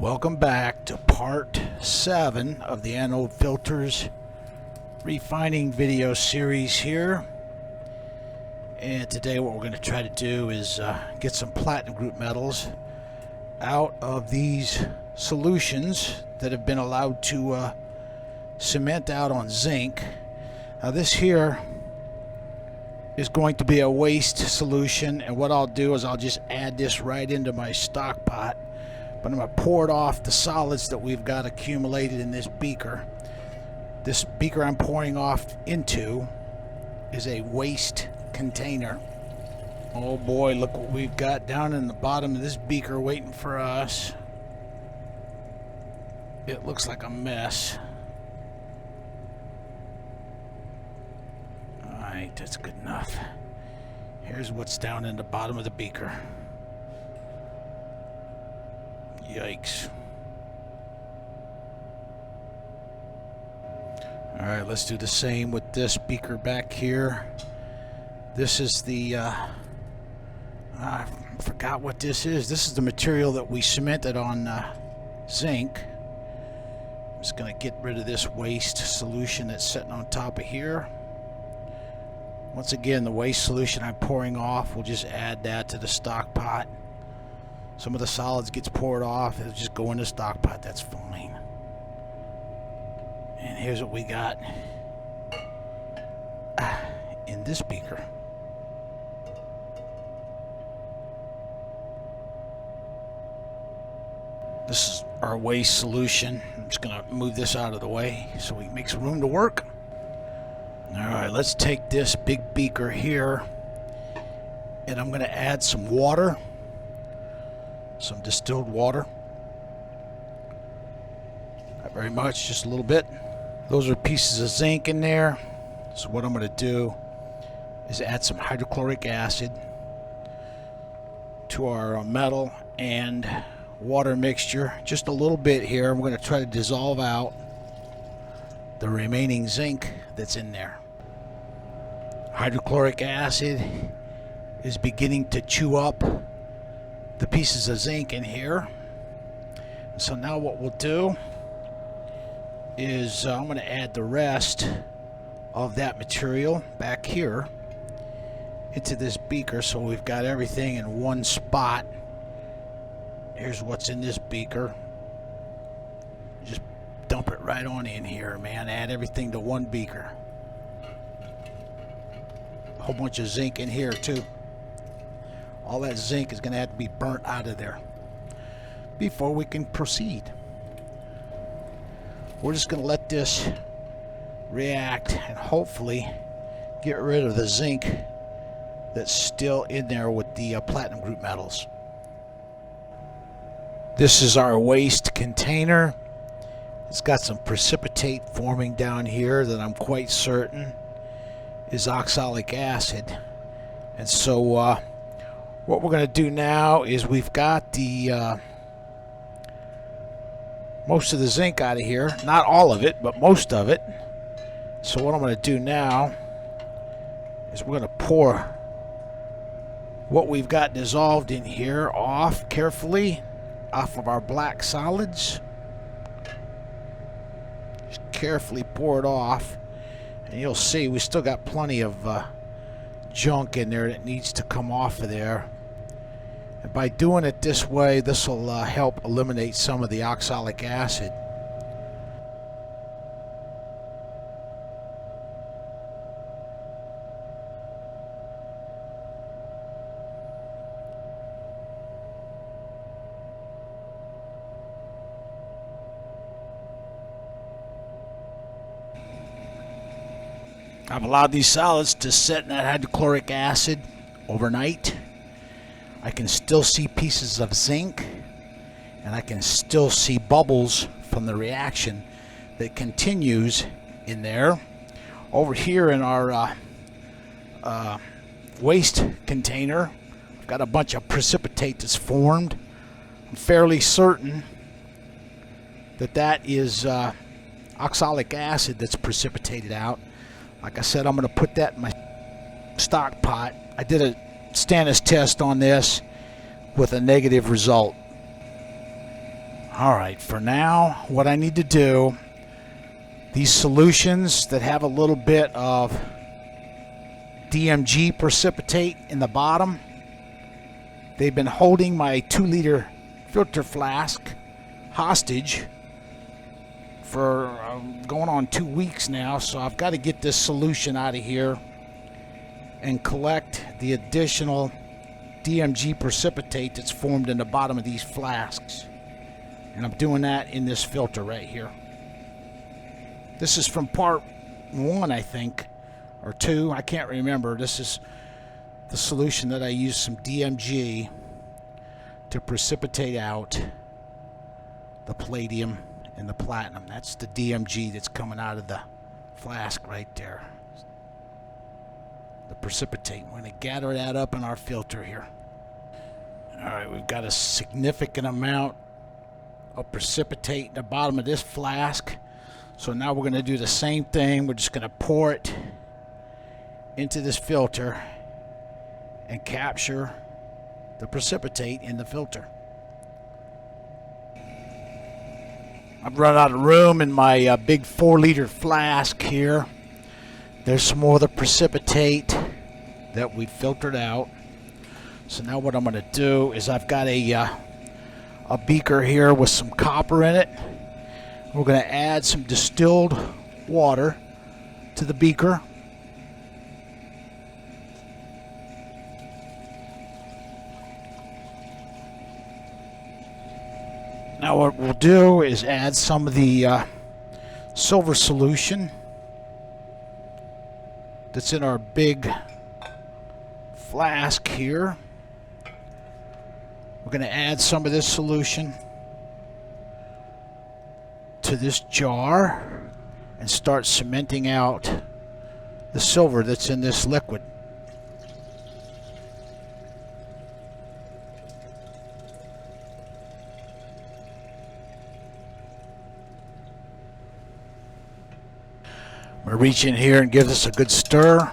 Welcome back to part 7 of the Anode filters refining video series here. And today what we're going to try to do is get some platinum group metals out of these solutions that have been allowed to cement out on zinc. Now this here is going to be a waste solution, and what I'll do is I'll just add this right into my stock pot. But I'm going to pour it off the solids that we've got accumulated in this beaker. This beaker I'm pouring off into is a waste container. Oh boy, look what we've got down in the bottom of this beaker waiting for us. It looks like a mess. Alright, that's good enough. Here's what's down in the bottom of the beaker. Yikes. Alright, let's do the same with this beaker back here. This is the I forgot what this is. This is the material that we cemented on zinc. I'm just going to get rid of this waste solution that's sitting on top of here. Once again, the waste solution I'm pouring off, we'll just add that to the stock pot. Some of the solids gets poured off, it'll just go in the stock pot, that's fine. And here's what we got in this beaker. This is our waste solution. I'm just going to move this out of the way so we can make some room to work. Alright, let's take this big beaker here, and I'm going to add some water. Some distilled water. Not very much, just a little bit. Those are pieces of zinc in there. So what I'm going to do is add some hydrochloric acid to our metal and water mixture. Just a little bit here. I'm going to try to dissolve out the remaining zinc that's in there. Hydrochloric acid is beginning to chew up the pieces of zinc in here. So now what we'll do is I'm going to add the rest of that material back here into this beaker, so we've got everything in one spot. Here's what's in this beaker. Just dump it right on in here, man. Add everything to one beaker. A whole bunch of zinc in here too. All that zinc is going to have to be burnt out of there before we can proceed. We're just going to let this react and hopefully get rid of the zinc that's still in there with the platinum group metals. This is our waste container. It's got some precipitate forming down here that I'm quite certain is oxalic acid. And so what we're going to do now is we've got the most of the zinc out of here. Not all of it, but most of it. So what I'm going to do now is we're going to pour what we've got dissolved in here off carefully off of our black solids. Just carefully pour it off, and you'll see we still got plenty of junk in there that needs to come off of there. And by doing it this way, this will help eliminate some of the oxalic acid. I've allowed these solids to sit in that hydrochloric acid overnight. I can still see pieces of zinc, and I can still see bubbles from the reaction that continues in there. Over here in our waste container, I've got a bunch of precipitate that's formed. I'm fairly certain that that is oxalic acid that's precipitated out. Like I said, I'm going to put that in my stock pot. I did a Stannis test on this with a negative result. Alright, for now, what I need to do, these solutions that have a little bit of DMG precipitate in the bottom, they've been holding my 2-liter filter flask hostage for going on 2 weeks now, so I've got to get this solution out of here and collect the additional DMG precipitate that's formed in the bottom of these flasks. And I'm doing that in this filter right here. This is from part 1, I think, or 2, I can't remember. This is the solution that I used some DMG to precipitate out the palladium and the platinum. That's the DMG that's coming out of the flask right there. The precipitate. We're going to gather that up in our filter here. Alright, we've got a significant amount of precipitate in the bottom of this flask. So now we're going to do the same thing. We're just going to pour it into this filter and capture the precipitate in the filter. I've run out of room in my big 4-liter flask here. There's some more of the precipitate that we filtered out. So now what I'm going to do is I've got a beaker here with some copper in it. We're going to add some distilled water to the beaker. Now what we'll do is add some of the silver solution that's in our big flask here. We're going to add some of this solution to this jar and start cementing out the silver that's in this liquid. I'm going to reach in here and give this a good stir.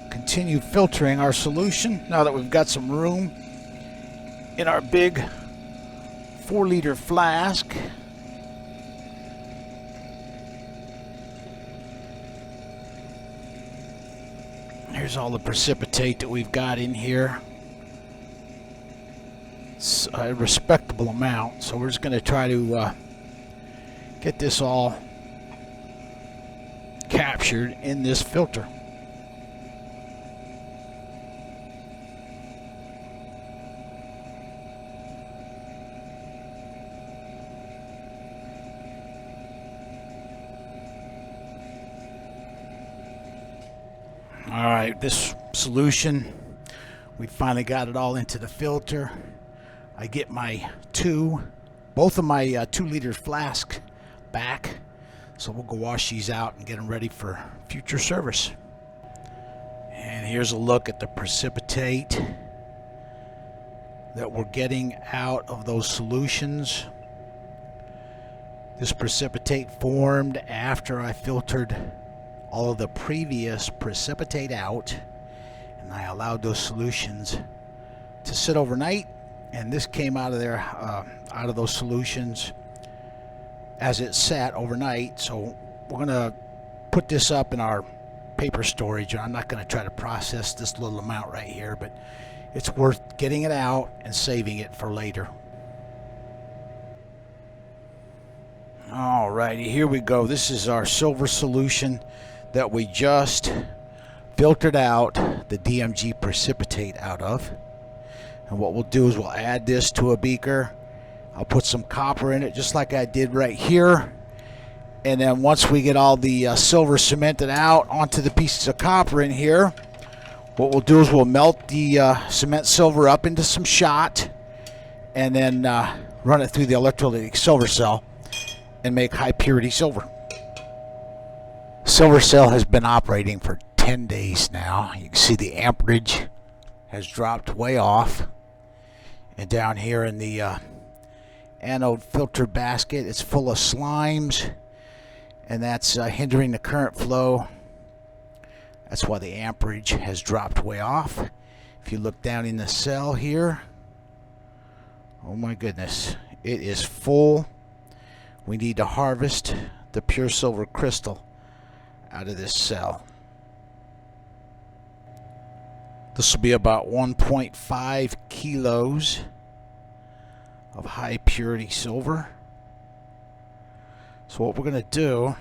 Continue filtering our solution now that we've got some room in our big 4-liter flask. Here's all the precipitate that we've got in here. It's a respectable amount, so we're just going to try to get this all captured in this filter. Alright, this solution, we finally got it all into the filter. I get my both of my 2-liter flask back, so we'll go wash these out and get them ready for future service. And here's a look at the precipitate that we're getting out of those solutions. This precipitate formed after I filtered all of the previous precipitate out, and I allowed those solutions to sit overnight, and this came out of there, out of those solutions as it sat overnight. So we're gonna put this up in our paper storage. I'm not gonna try to process this little amount right here, but it's worth getting it out and saving it for later. Alrighty, here we go. This is our silver solution that we just filtered out the DMG precipitate out of. And what we'll do is we'll add this to a beaker. I'll put some copper in it just like I did right here. And then once we get all the silver cemented out onto the pieces of copper in here, what we'll do is we'll melt the cement silver up into some shot and then run it through the electrolytic silver cell and make high purity silver. Silver cell has been operating for 10 days now. You can see the amperage has dropped way off. And down here in the anode filter basket, it's full of slimes, and that's hindering the current flow. That's why the amperage has dropped way off. If you look down in the cell here, oh my goodness, it is full. We need to harvest the pure silver crystal out of this cell. This will be about 1.5 kilos of high purity silver. So what we're going to do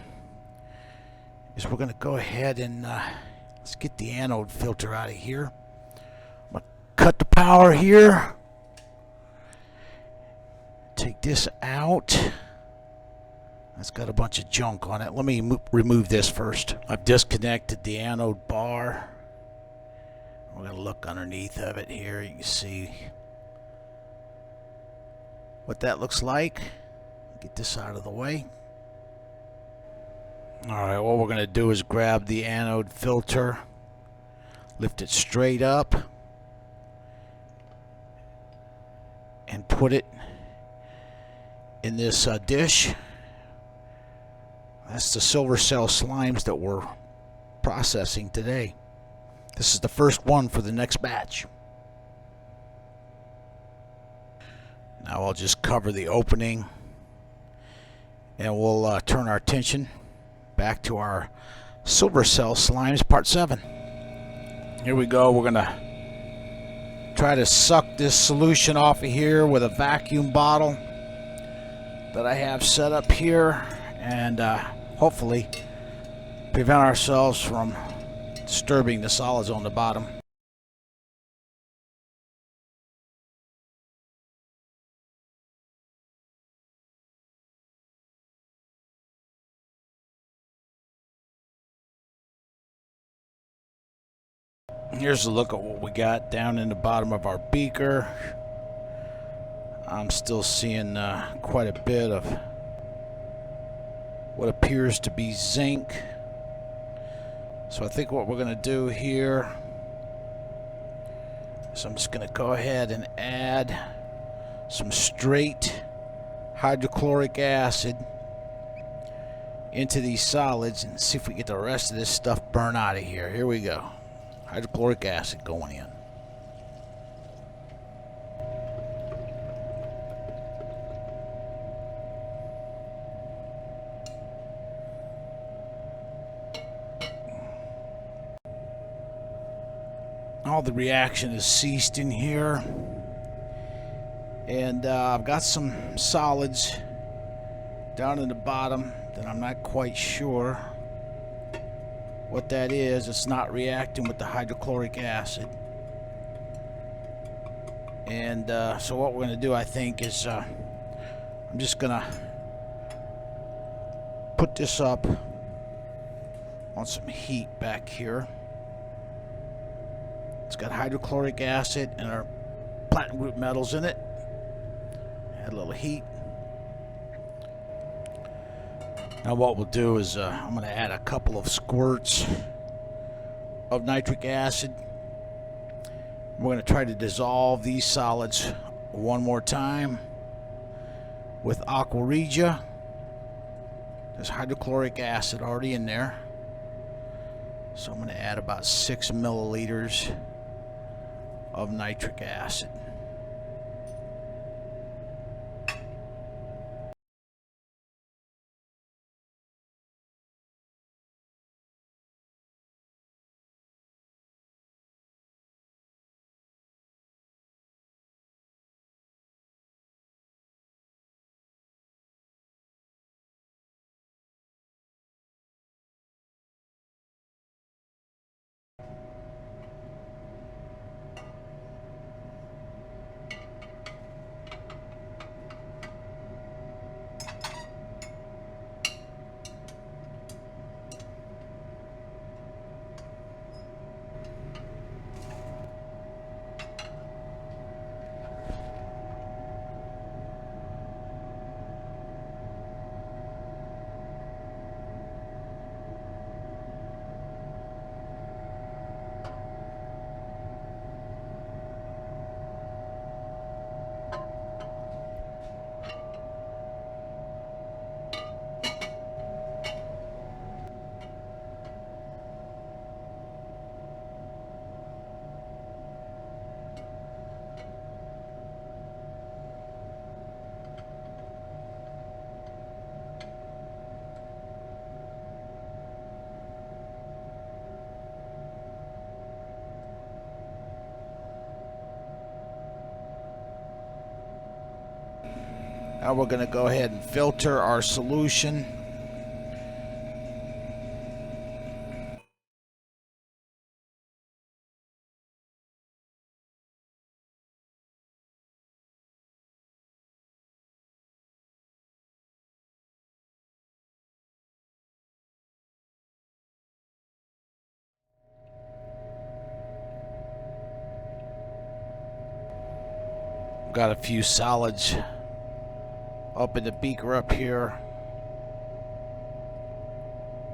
is we're going to go ahead and let's get the anode filter out of here. I'm going to cut the power here. Take this out. That's got a bunch of junk on it. Let me remove this first. I've disconnected the anode bar. We're going to look underneath of it here. You can see what that looks like. Get this out of the way. Alright, what we're going to do is grab the anode filter, lift it straight up, and put it in this dish. That's the silver cell slimes that we're processing today. This is the first one for the next batch. Now I'll just cover the opening and we'll turn our attention back to our silver cell slimes part 7. Here we go. We're gonna try to suck this solution off of here with a vacuum bottle that I have set up here, and hopefully prevent ourselves from disturbing the solids on the bottom. Here's a look at what we got down in the bottom of our beaker. I'm still seeing quite a bit of what appears to be zinc. So I think what we're going to do here is I'm just going to go ahead and add some straight hydrochloric acid into these solids and see if we get the rest of this stuff burned out of here. Here we go. Hydrochloric acid going in. All the reaction has ceased in here, and I've got some solids down in the bottom that I'm not quite sure what that is. It's not reacting with the hydrochloric acid, and so what we're going to do, I think, is I'm just going to put this up on some heat back here. It's got hydrochloric acid and our platinum group metals in it. Add a little heat. Now what we'll do is I'm going to add a couple of squirts of nitric acid. We're going to try to dissolve these solids one more time with aqua regia. There's hydrochloric acid already in there. So I'm going to add about 6 milliliters of nitric acid. Now we're going to go ahead and filter our solution. Got a few solids up in the beaker up here.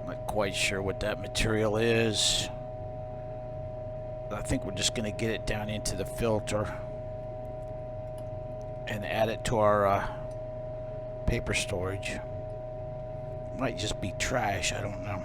Not quite sure what that material is. I think we're just going to get it down into the filter and add it to our paper storage. Might just be trash, I don't know.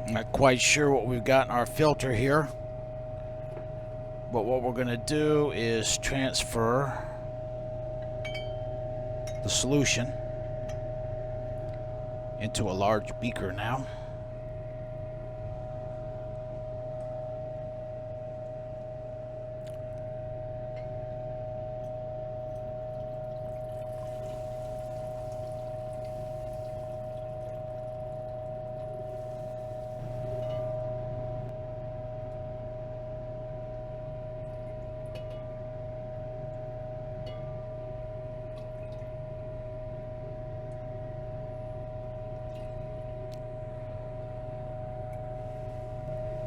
Not quite sure what we've got in our filter here, but what we're going to do is transfer the solution into a large beaker now.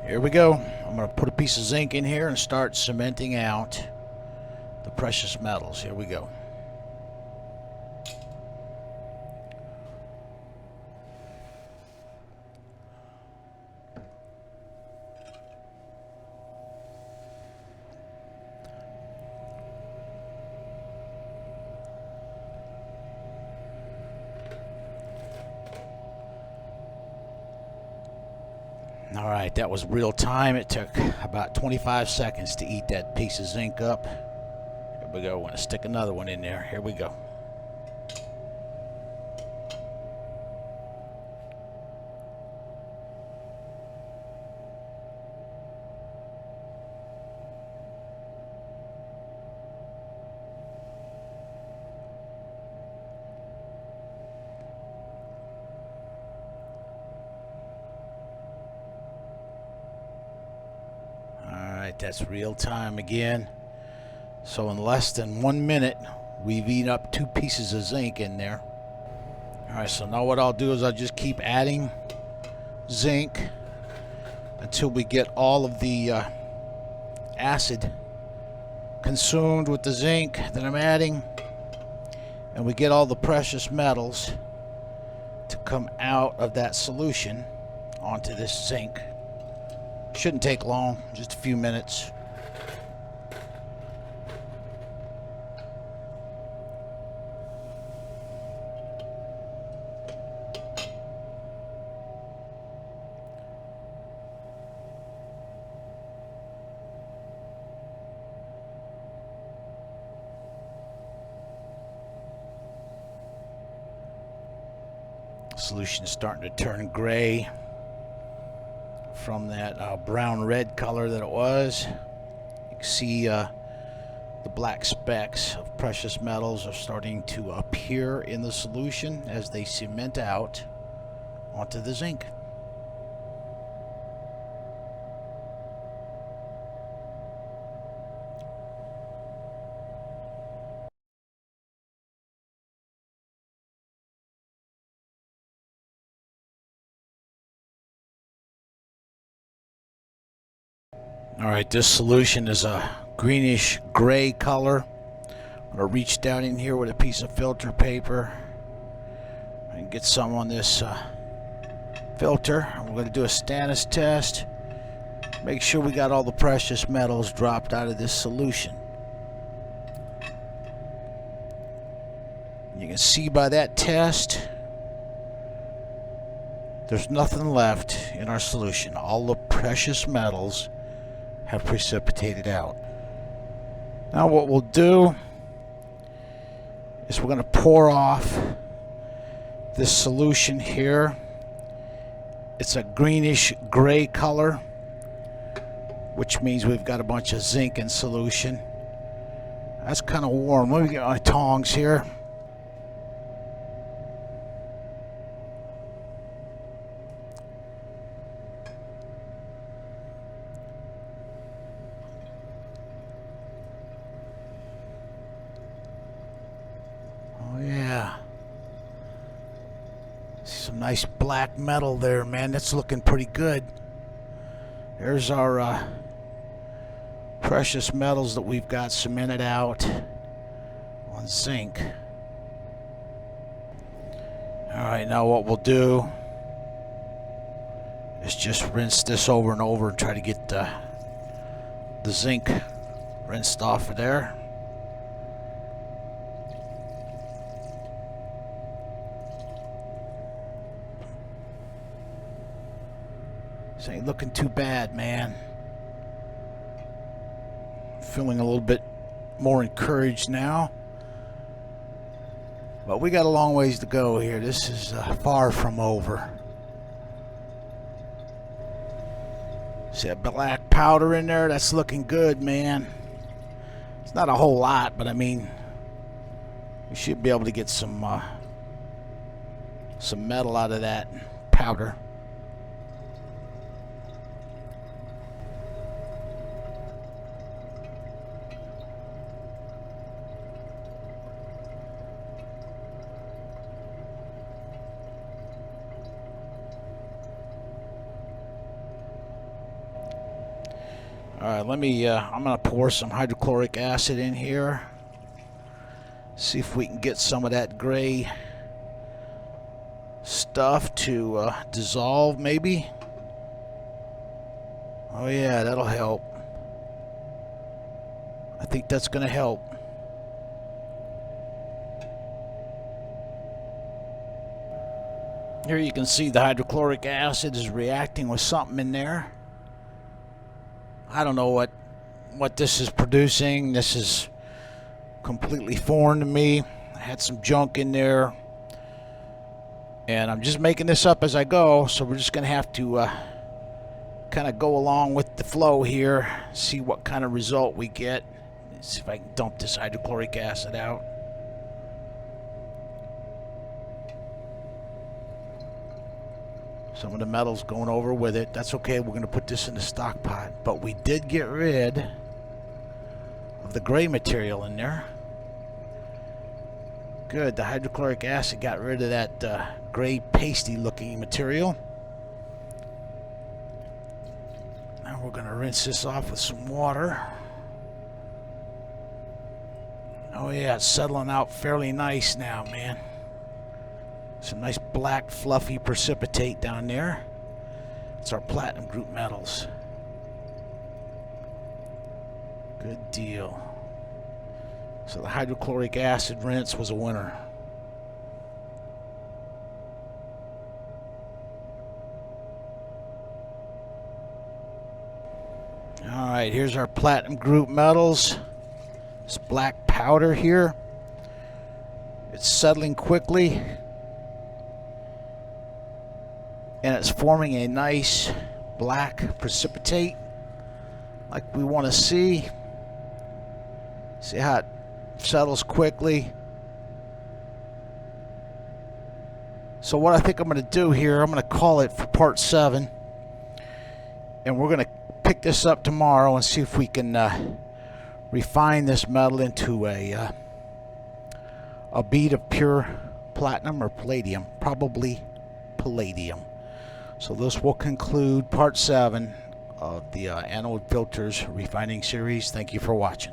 Here we go. I'm going to put a piece of zinc in here and start cementing out the precious metals. Here we go. All right, that was real time. It took about 25 seconds to eat that piece of zinc up. Here we go. We're going to stick another one in there. Here we go. That's real time again. So in less than 1 minute, we've eaten up 2 pieces of zinc in there. All right, so now what I'll do is I'll just keep adding zinc until we get all of the acid consumed with the zinc that I'm adding, and we get all the precious metals to come out of that solution onto this zinc. Shouldn't take long, just a few minutes. Solution is starting to turn gray from that brown-red color that it was. You can see the black specks of precious metals are starting to appear in the solution as they cement out onto the zinc. All right, this solution is a greenish gray color. I'm going to reach down in here with a piece of filter paper and get some on this filter. We're going to do a stannous test. Make sure we got all the precious metals dropped out of this solution. You can see by that test, there's nothing left in our solution. All the precious metals have precipitated out. Now what we'll do is we're going to pour off this solution here. It's a greenish gray color, which means we've got a bunch of zinc in solution. That's kind of warm. Let me get my tongs here. Oh yeah. Some nice black metal there, man. That's looking pretty good. There's our precious metals that we've got cemented out on zinc. Alright, now what we'll do is just rinse this over and over and try to get the zinc rinsed off of there. This ain't looking too bad, man. Feeling a little bit more encouraged now. But we got a long ways to go here. This is far from over. See that black powder in there? That's looking good, man. It's not a whole lot, but I mean, we should be able to get some metal out of that powder. Alright, let me, I'm going to pour some hydrochloric acid in here. See if we can get some of that gray stuff to dissolve, maybe. Oh yeah, that'll help. I think that's going to help. Here you can see the hydrochloric acid is reacting with something in there. I don't know what this is producing. This is completely foreign to me. I had some junk in there, and I'm just making this up as I go, so we're just gonna have to kind of go along with the flow here, see what kind of result we get. Let's see if I can dump this hydrochloric acid out. Some of the metal's going over with it. That's okay. We're going to put this in the stock pot. But we did get rid of the gray material in there. Good. The hydrochloric acid got rid of that gray pasty looking material. Now we're going to rinse this off with some water. Oh yeah, it's settling out fairly nice now, man. Some nice black fluffy precipitate down there. It's our platinum group metals. Good deal. So the hydrochloric acid rinse was a winner. Alright, here's our platinum group metals. This black powder here. It's settling quickly. And it's forming a nice black precipitate like we want to see. See how it settles quickly. So what I think I'm going to do here, I'm going to call it for part 7. And we're going to pick this up tomorrow and see if we can refine this metal into a bead of pure platinum or palladium. Probably palladium. So this will conclude part 7 of the Anode Filters refining series. Thank you for watching.